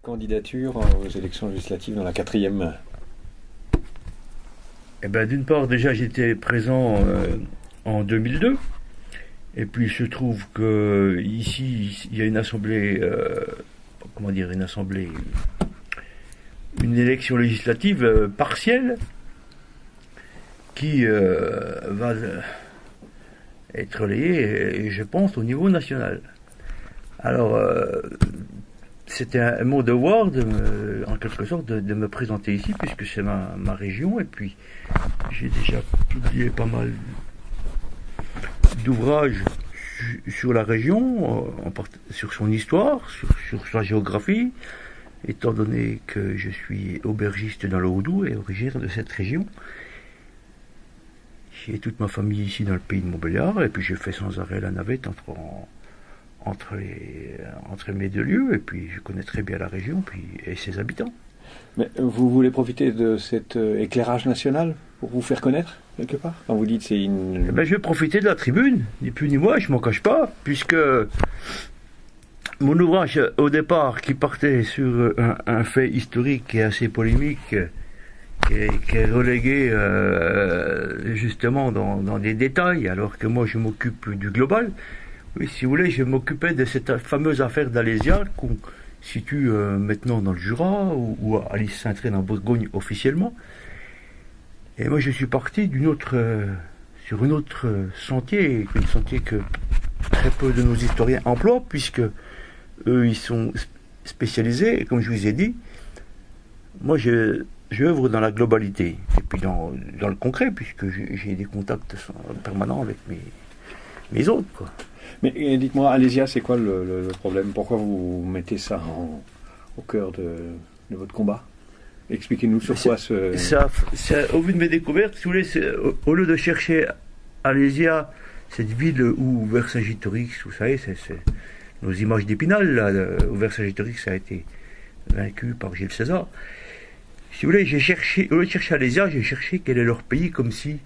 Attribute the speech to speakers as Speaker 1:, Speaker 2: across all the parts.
Speaker 1: Candidature aux élections législatives dans la 4e.
Speaker 2: Eh ben, d'une part, déjà, j'étais présent en 2002. Et puis, il se trouve que ici, il y a une assemblée, une élection législative partielle qui va être relayée, je pense, au niveau national. Alors, c'était mon devoir, en quelque sorte, de me présenter ici, puisque c'est ma région, et puis j'ai déjà publié pas mal d'ouvrages sur la région, sur son histoire, sur sa géographie, étant donné que je suis aubergiste dans le Haut-Doubs et originaire de cette région. J'ai toute ma famille ici dans le pays de Montbéliard, et puis je fais sans arrêt la navette entre mes deux lieux, et puis je connais très bien la région et ses habitants.
Speaker 1: Mais vous voulez profiter de cet éclairage national pour vous faire connaître, quelque part? Quand vous dites c'est une...
Speaker 2: Eh ben, je vais profiter de la tribune, ni plus ni moins, je m'en cache pas, puisque mon ouvrage, au départ, qui partait sur un fait historique et assez polémique, qui est relégué justement dans des détails, alors que moi je m'occupe du global. Oui, si vous voulez, je m'occupais de cette fameuse affaire d'Alésia qu'on situe maintenant dans le Jura ou à Lys-Saint-Train en Bourgogne officiellement. Et moi, je suis parti sur un autre sentier, un sentier que très peu de nos historiens emploient, puisque eux, ils sont spécialisés. Et comme je vous ai dit, moi, je œuvre dans la globalité et puis dans le concret, puisque j'ai des contacts permanents avec mes hôtes, quoi.
Speaker 1: Mais dites-moi, Alésia, c'est quoi le problème? Pourquoi vous mettez ça au cœur de votre combat? Expliquez-nous sur quoi
Speaker 2: au vu de mes découvertes, si vous voulez, au lieu de chercher Alésia, cette ville où Vercingétorix, vous savez, c'est nos images d'Épinal, là, où Vercingétorix a été vaincu par Gilles César. Si vous voulez, au lieu de chercher Alésia, j'ai cherché quel est leur pays, comme si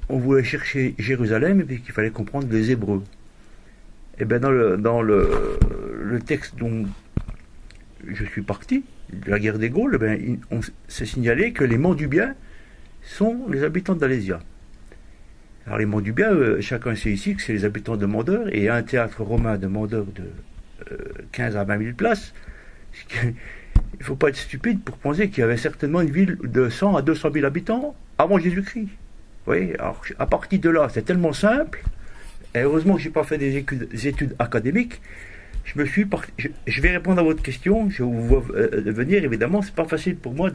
Speaker 2: on voulait chercher Jérusalem et puis qu'il fallait comprendre les Hébreux. Et bien dans le texte dont je suis parti, de la guerre des Gaules, on s'est signalé que les Monts du Bien sont les habitants d'Alésia. Alors les Monts du Bien, chacun sait ici que c'est les habitants de Mandeur, et un théâtre romain de Mandeur de 15 à 20 000 places. Il ne faut pas être stupide pour penser qu'il y avait certainement une ville de 100 à 200 000 habitants avant Jésus-Christ. Vous voyez, alors à partir de là, c'est tellement simple. Et heureusement que je n'ai pas fait des études académiques. Je vais répondre à votre question. Je vous vois venir, évidemment. C'est pas facile pour moi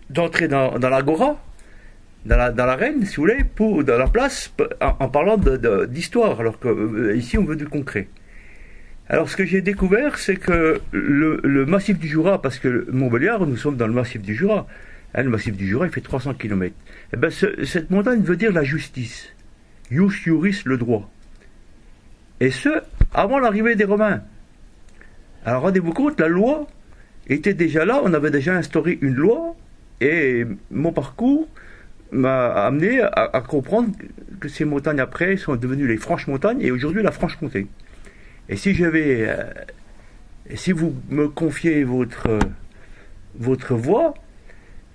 Speaker 2: d'entrer dans l'agora, dans l'arène, si vous voulez, dans la place, en parlant d'histoire, alors que ici on veut du concret. Alors ce que j'ai découvert, c'est que le massif du Jura, parce que Montbéliard, nous sommes dans le massif du Jura. Le massif du Jura, il fait 300 km. Et ben, cette montagne veut dire la justice. Ius iuris, le droit. Et ce, avant l'arrivée des Romains. Alors rendez-vous compte, la loi était déjà là, on avait déjà instauré une loi, et mon parcours m'a amené à comprendre que ces montagnes après sont devenues les Franches Montagnes, et aujourd'hui la Franche-Comté. Et si vous me confiez votre voix,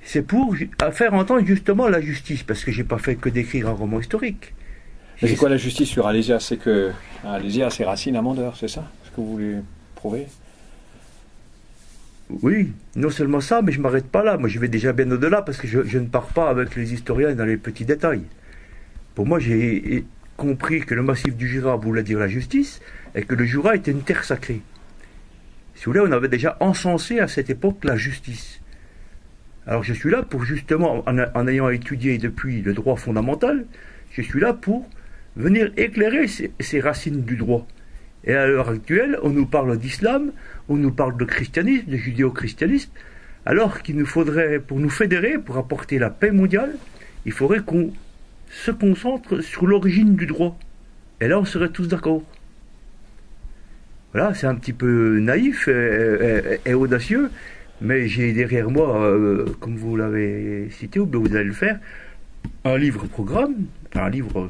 Speaker 2: c'est pour faire entendre justement la justice, parce que j'ai pas fait que d'écrire un roman historique.
Speaker 1: Mais c'est quoi la justice sur Alésia? C'est que Alésia a ses racines à Mandeur, c'est ça ce que vous voulez prouver?
Speaker 2: Oui, non seulement ça, mais je ne m'arrête pas là. Moi, je vais déjà bien au-delà, parce que je ne pars pas avec les historiens dans les petits détails. Pour moi, j'ai compris que le massif du Jura voulait dire la justice, et que le Jura était une terre sacrée. Si vous voulez, on avait déjà encensé à cette époque la justice. Alors je suis là pour justement, en ayant étudié depuis le droit fondamental, je suis là pour venir éclairer ces racines du droit. Et à l'heure actuelle, on nous parle d'islam, on nous parle de christianisme, de judéo-christianisme, alors qu'il nous faudrait, pour nous fédérer, pour apporter la paix mondiale, il faudrait qu'on se concentre sur l'origine du droit. Et là, on serait tous d'accord. Voilà, c'est un petit peu naïf et audacieux, mais j'ai derrière moi, comme vous l'avez cité, ou bien vous allez le faire, un livre-programme, un livre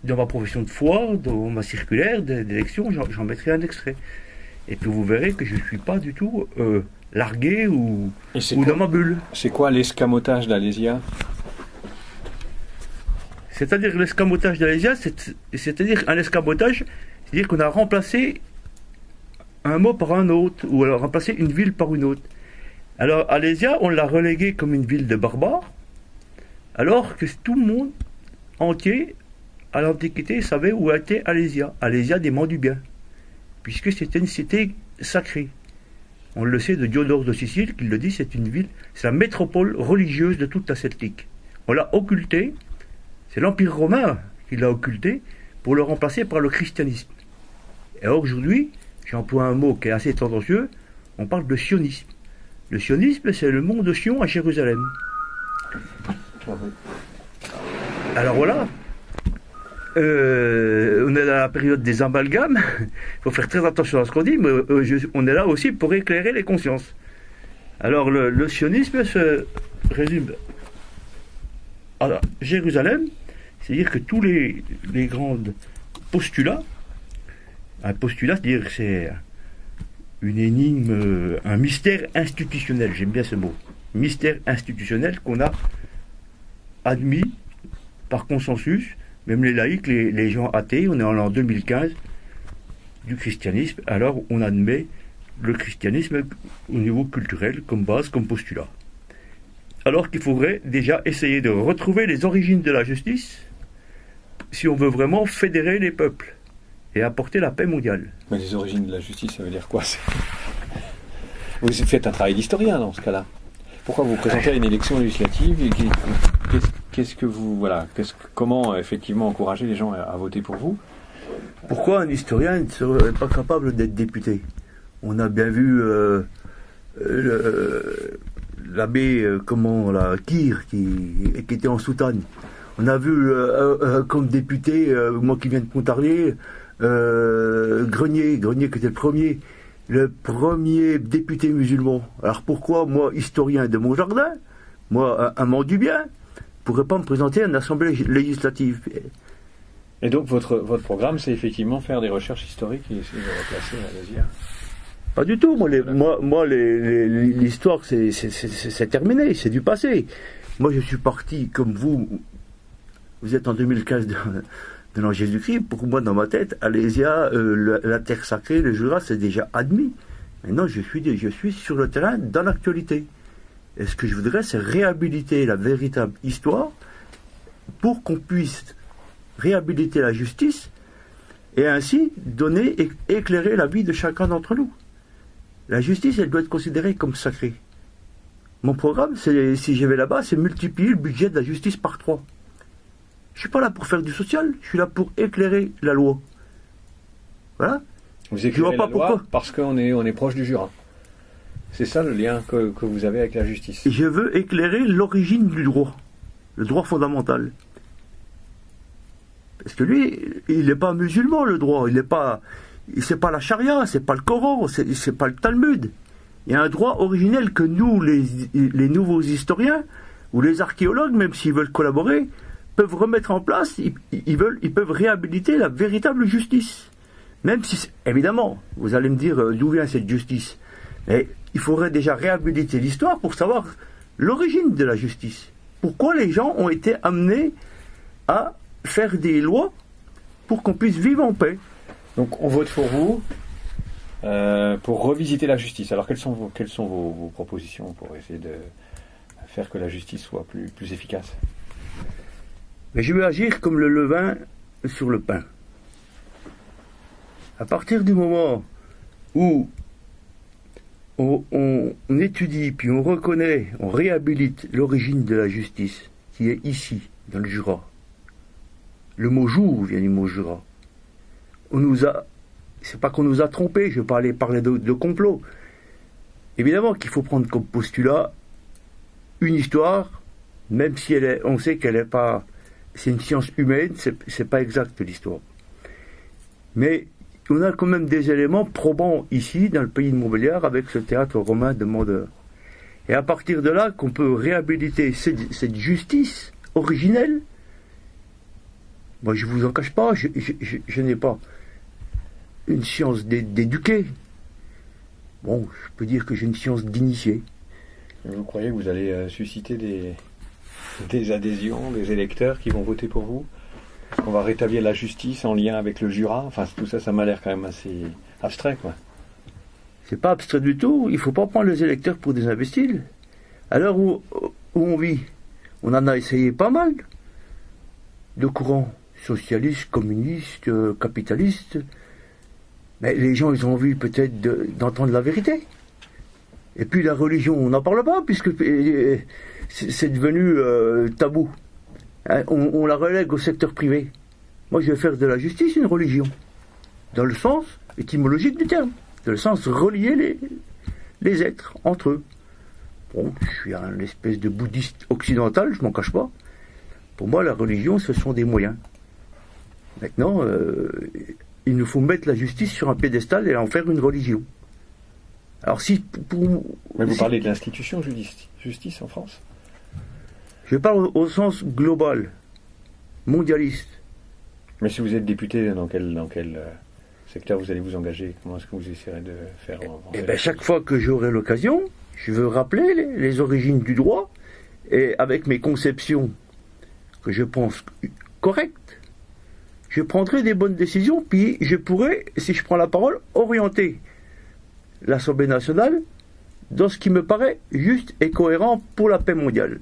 Speaker 2: dans ma profession de foi, dans ma circulaire d'élection, j'en mettrai un extrait. Et puis vous verrez que je ne suis pas du tout largué ou
Speaker 1: quoi,
Speaker 2: dans ma bulle.
Speaker 1: C'est quoi l'escamotage d'Alésia?
Speaker 2: C'est-à-dire l'escamotage d'Alésia, c'est-à-dire un escamotage, c'est-à-dire qu'on a remplacé un mot par un autre, ou alors remplacé une ville par une autre. Alors Alésia, on l'a relégué comme une ville de barbares, alors que tout le monde entier, à l'Antiquité, savait où était Alésia. Alésia des Monts du Bien, puisque c'était une cité sacrée. On le sait de Diodore de Sicile, qui le dit, c'est une ville, c'est la métropole religieuse de toute la Celtique. On l'a occulté, c'est l'Empire romain qui l'a occulté, pour le remplacer par le christianisme. Et aujourd'hui, j'emploie un mot qui est assez tendancieux, on parle de sionisme. Le sionisme, c'est le mont de Sion à Jérusalem. Alors voilà, on est dans la période des amalgames, il faut faire très attention à ce qu'on dit, mais on est là aussi pour éclairer les consciences. Alors le sionisme se résume à Jérusalem, c'est-à-dire que tous les grands postulats, un postulat, c'est-à-dire que c'est une énigme, un mystère institutionnel, j'aime bien ce mot, mystère institutionnel qu'on a admis par consensus, même les laïcs, les gens athées, on est en l'an 2015 du christianisme, alors on admet le christianisme au niveau culturel comme base, comme postulat. Alors qu'il faudrait déjà essayer de retrouver les origines de la justice si on veut vraiment fédérer les peuples et apporter la paix mondiale.
Speaker 1: Mais les origines de la justice, ça veut dire quoi? Vous faites un travail d'historien dans ce cas-là. Pourquoi vous présentez à une élection législative et qu'est-ce que vous, voilà, comment effectivement encourager les gens à voter pour vous?
Speaker 2: Pourquoi un historien ne serait pas capable d'être député? On a bien vu l'abbé Kir qui était en soutane. On a vu comme député, moi qui viens de Pontarlier, Grenier qui était le premier député musulman. Alors pourquoi moi, historien de mon jardin, moi, un mont du bien, pourrais pas me présenter à une assemblée législative?
Speaker 1: Et donc votre programme, c'est effectivement faire des recherches historiques et essayer de replacer Alésia?
Speaker 2: Pas du tout. Moi, l'histoire, c'est terminé, c'est du passé. Moi, je suis parti comme vous. Vous êtes en 2015 de l'an Jésus-Christ. Pour moi, dans ma tête, Alésia, la terre sacrée, le Jura, c'est déjà admis. Maintenant, je suis sur le terrain dans l'actualité. Et ce que je voudrais, c'est réhabiliter la véritable histoire pour qu'on puisse réhabiliter la justice et ainsi donner et éclairer la vie de chacun d'entre nous. La justice, elle doit être considérée comme sacrée. Mon programme, si je vais là-bas, c'est multiplier le budget de la justice par 3. Je ne suis pas là pour faire du social, je suis là pour éclairer la loi. Voilà.
Speaker 1: Vous éclairez la loi parce qu'on est proche du Jura. C'est ça le lien que vous avez avec la justice.
Speaker 2: Je veux éclairer l'origine du droit, le droit fondamental. Parce que lui, il n'est pas musulman, le droit. C'est pas la charia, c'est pas le Coran, c'est pas le Talmud. Il y a un droit originel que nous, les nouveaux historiens, ou les archéologues, même s'ils veulent collaborer, peuvent remettre en place. Ils peuvent réhabiliter la véritable justice. Même si, évidemment, vous allez me dire d'où vient cette justice. Mais il faudrait déjà réhabiliter l'histoire pour savoir l'origine de la justice. Pourquoi les gens ont été amenés à faire des lois pour qu'on puisse vivre en paix.
Speaker 1: Donc on vote pour vous pour revisiter la justice. Alors quelles sont vos propositions pour essayer de faire que la justice soit plus efficace?
Speaker 2: Mais je vais agir comme le levain sur le pain. À partir du moment où on étudie, puis on reconnaît, on réhabilite l'origine de la justice, qui est ici, dans le Jura. Le mot jour vient du mot Jura. C'est pas qu'on nous a trompés, je vais pas aller parler de complot. Évidemment qu'il faut prendre comme postulat une histoire, même si on sait qu'elle n'est pas, c'est une science humaine, c'est pas exact l'histoire. Mais on a quand même des éléments probants ici, dans le pays de Montbéliard, avec ce théâtre romain de Mondeur. Et à partir de là, qu'on peut réhabiliter cette justice originelle. Moi, je ne vous en cache pas, je n'ai pas une science d'éduquer. bon, je peux dire que j'ai une science d'initié.
Speaker 1: Vous croyez que vous allez susciter des adhésions, des électeurs qui vont voter pour vous? Est-ce qu'on va rétablir la justice en lien avec le Jura? Enfin, tout ça, ça m'a l'air quand même assez abstrait, quoi.
Speaker 2: C'est pas abstrait du tout. Il faut pas prendre les électeurs pour des imbéciles. À l'heure où on vit, on en a essayé pas mal de courants socialistes, communistes, capitalistes. Mais les gens, ils ont envie peut-être d'entendre la vérité. Et puis la religion, on n'en parle pas, puisque c'est devenu tabou. Hein, on la relègue au secteur privé. Moi, je vais faire de la justice une religion, dans le sens étymologique du terme, dans le sens relier les êtres entre eux. Bon, je suis un espèce de bouddhiste occidental, je m'en cache pas. Pour moi, la religion, ce sont des moyens. Maintenant, il nous faut mettre la justice sur un piédestal et en faire une religion. Alors si...
Speaker 1: Mais vous parlez de l'institution justice en France?
Speaker 2: Je parle au sens global, mondialiste.
Speaker 1: Mais si vous êtes député, dans quel secteur vous allez vous engager? Comment est-ce que vous essayerez de faire
Speaker 2: Eh bien, chaque fois que j'aurai l'occasion, je veux rappeler les origines du droit, et avec mes conceptions que je pense correctes, je prendrai des bonnes décisions, puis je pourrai, si je prends la parole, orienter l'Assemblée nationale dans ce qui me paraît juste et cohérent pour la paix mondiale.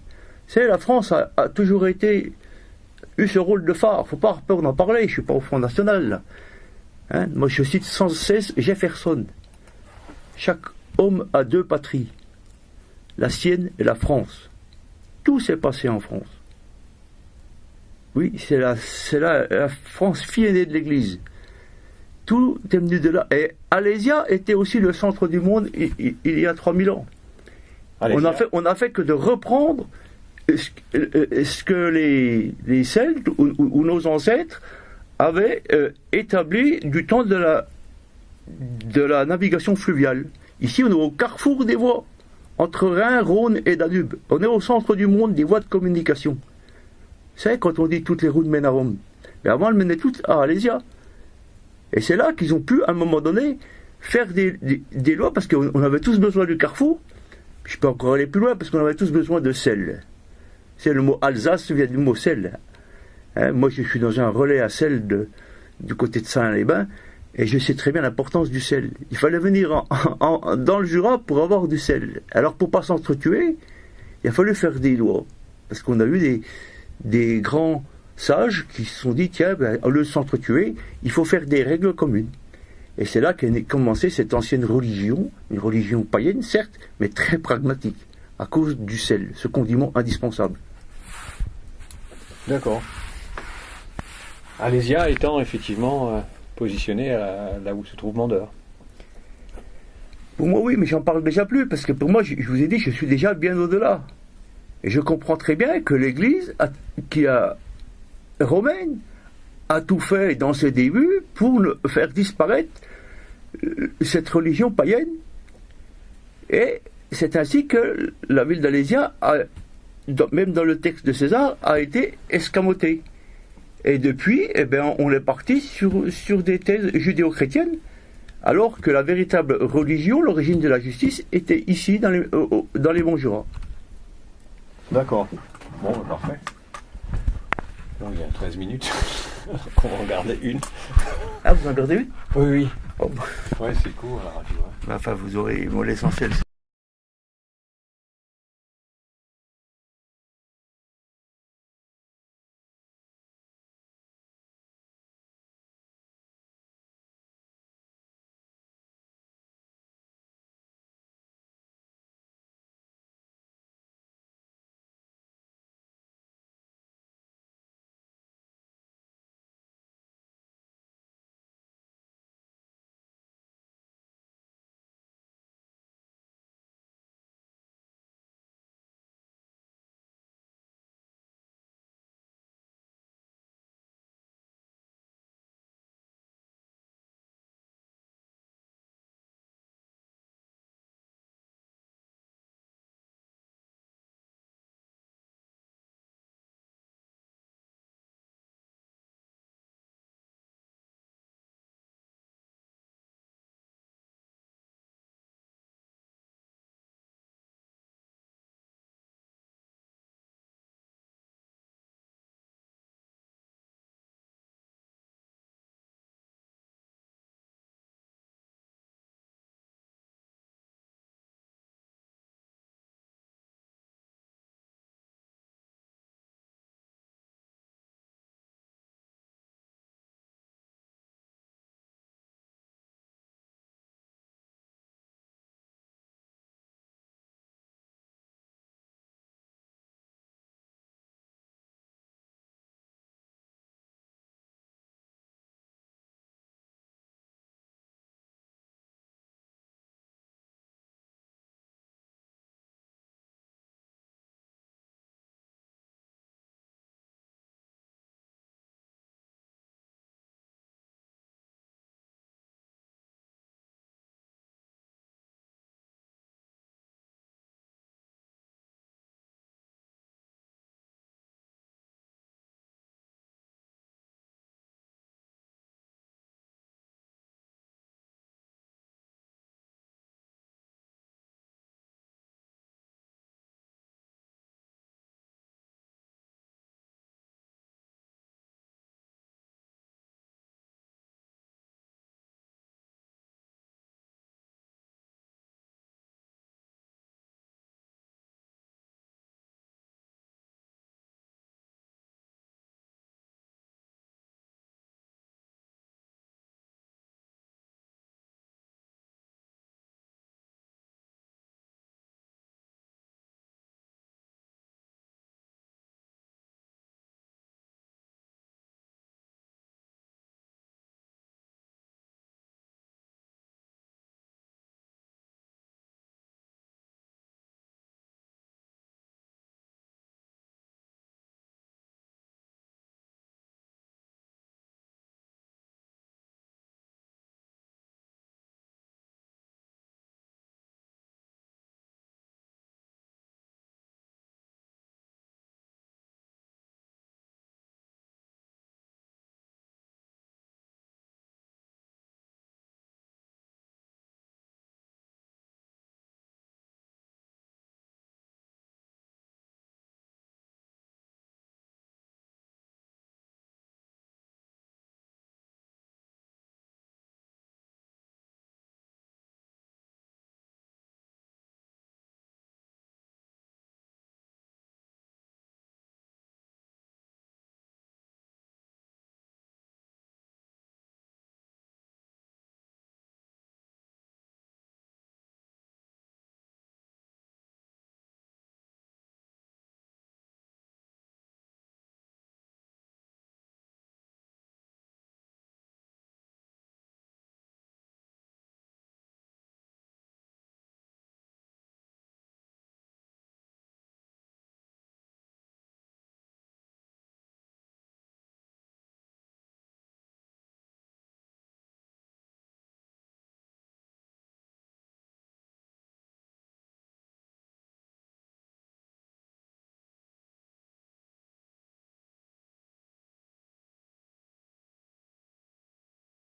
Speaker 2: La France a toujours eu ce rôle de phare. Il ne faut pas avoir peur d'en parler. Je ne suis pas au Front National, là. Hein? Moi, je cite sans cesse Jefferson. Chaque homme a deux patries, la sienne et la France. Tout s'est passé en France. Oui, c'est la France fille aînée de l'Église. Tout est venu de là. Et Alésia était aussi le centre du monde il y a 3000 ans. On a fait que de reprendre ce que les Celtes ou nos ancêtres avaient établi du temps de la navigation fluviale. Ici, on est au carrefour des voies, entre Rhin, Rhône et Danube. On est au centre du monde des voies de communication. C'est quand on dit toutes les routes mènent à Rome. Mais avant, elles menaient toutes à Alésia. Et c'est là qu'ils ont pu, à un moment donné, faire des lois, parce qu'on avait tous besoin du carrefour. Je peux encore aller plus loin, parce qu'on avait tous besoin de sel. C'est le mot Alsace vient du mot sel. Hein, moi, je suis dans un relais à sel du côté de Saint-les-Bains, et je sais très bien l'importance du sel. Il fallait venir dans le Jura pour avoir du sel. Alors, pour ne pas s'entretuer, il a fallu faire des lois. Parce qu'on a eu des grands sages qui se sont dit, tiens, au lieu de s'entretuer, il faut faire des règles communes. Et c'est là qu'est commencée cette ancienne religion, une religion païenne, certes, mais très pragmatique, à cause du sel, ce condiment indispensable.
Speaker 1: D'accord. Alésia étant effectivement positionné là où se trouve Mandeur.
Speaker 2: Pour moi, oui, mais j'en parle déjà plus, parce que pour moi, je vous ai dit, je suis déjà bien au-delà. Et je comprends très bien que l'Église, romaine, a tout fait dans ses débuts pour faire disparaître cette religion païenne. Et c'est ainsi que la ville d'Alésia, même dans le texte de César, a été escamotée. Et depuis, on est parti sur des thèses judéo-chrétiennes, alors que la véritable religion, l'origine de la justice, était ici, dans les Monts Jura.
Speaker 1: D'accord. Bon, parfait. Donc, il y a 13 minutes. On va en garder une.
Speaker 2: Ah, vous en gardez une?
Speaker 1: Oui, oui.
Speaker 2: Oh.
Speaker 1: Ouais, c'est court, la radio. Hein.
Speaker 2: Enfin, vous aurez l'essentiel.